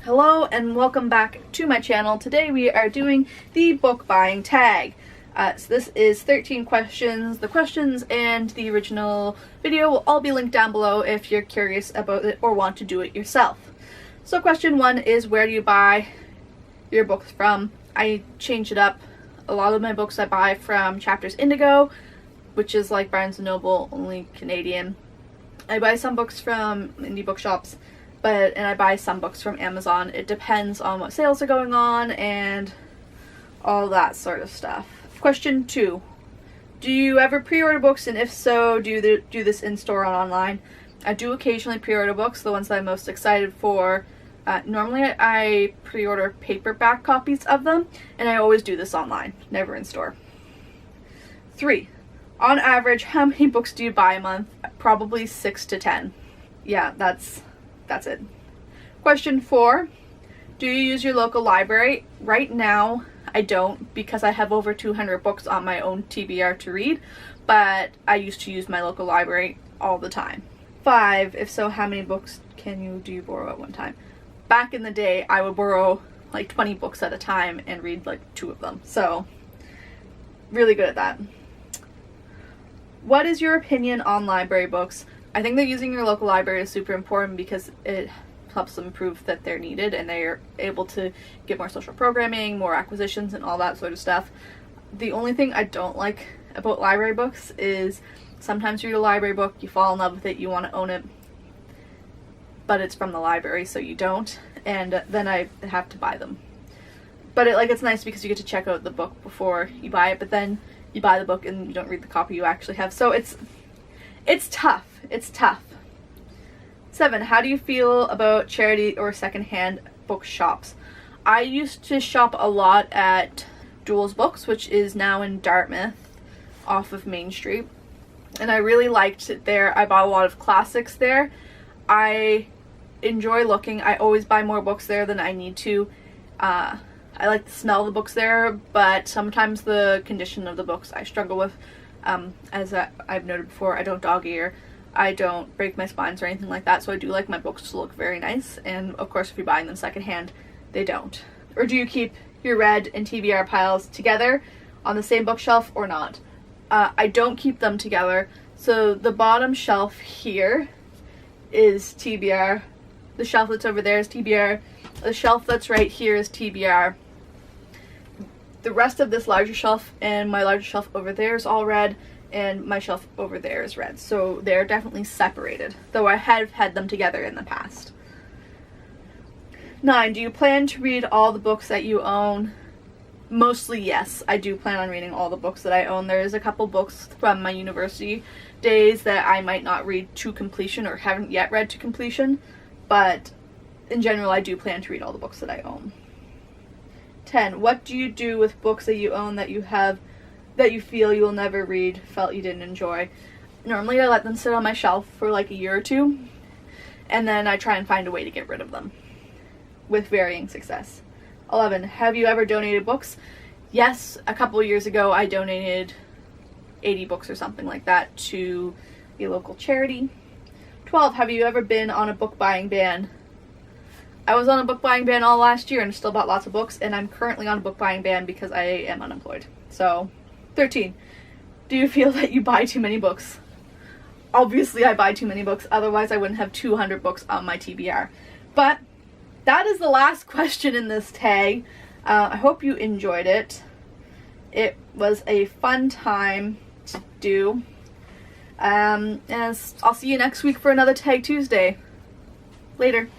Hello and welcome back to my channel. Today we are doing the book buying tag. So this is 13 questions. The questions and the original video will all be linked down below if you're curious about it or want to do it yourself. So question 1 is, where do you buy your books from? I change it up. A lot of my books I buy from Chapters Indigo, which is like Barnes & Noble, only Canadian. I buy some books from indie bookshops, and I buy some books from Amazon. It depends on what sales are going on and all that sort of stuff. Question 2. Do you ever pre-order books, and if so, do you do this in-store or online? I do occasionally pre-order books, the ones that I'm most excited for. Normally I pre-order paperback copies of them, and I always do this online, never in-store. 3. On average, how many books do you buy a month? Probably 6 to 10. Yeah, that's it. Question 4. Do you use your local library? Right now, I don't, because I have over 200 books on my own TBR to read, but I used to use my local library all the time. 5. If so, how many books do you borrow at one time? Back in the day, I would borrow like 20 books at a time and read like 2 of them. So, really good at that. What is your opinion on library books? I think that using your local library is super important because it helps them prove that they're needed and they're able to get more social programming, more acquisitions, and all that sort of stuff. The only thing I don't like about library books is sometimes you read a library book, you fall in love with it, you want to own it, but it's from the library, so you don't, and then I have to buy them. But it's nice because you get to check out the book before you buy it, but then you buy the book and you don't read the copy you actually have. So it's tough. It's tough. 7. How do you feel about charity or secondhand book shops? I used to shop a lot at Jules Books, which is now in Dartmouth off of Main Street, and I really liked it there. I bought a lot of classics there. I enjoy looking. I always buy more books there than I need to. I like the smell of the books there, but sometimes the condition of the books I struggle with. As I've noted before, I don't dog ear, I don't break my spines or anything like that, so I do like my books to look very nice, and of course if you're buying them secondhand, they don't. Or do you keep your red and TBR piles together on the same bookshelf or not? I don't keep them together, so the bottom shelf here is TBR, the shelf that's over there is TBR, the shelf that's right here is TBR. The rest of this larger shelf and my larger shelf over there is all red, and my shelf over there is red. So they're definitely separated, though I have had them together in the past. 9. Do you plan to read all the books that you own? Mostly yes, I do plan on reading all the books that I own. There is a couple books from my university days that I might not read to completion or haven't yet read to completion, but in general I do plan to read all the books that I own. 10. What do you do with books that you own that you feel you will never read, felt you didn't enjoy? Normally I let them sit on my shelf for like a year or two, and then I try and find a way to get rid of them, with varying success. 11. Have you ever donated books? Yes, a couple of years ago I donated 80 books or something like that to a local charity. 12. Have you ever been on a book buying ban? I was on a book buying ban all last year and still bought lots of books, and I'm currently on a book buying ban because I am unemployed. So, 13. Do you feel that you buy too many books? Obviously I buy too many books, otherwise I wouldn't have 200 books on my TBR. But that is the last question in this tag. I hope you enjoyed it. It was a fun time to do. And I'll see you next week for another Tag Tuesday. Later.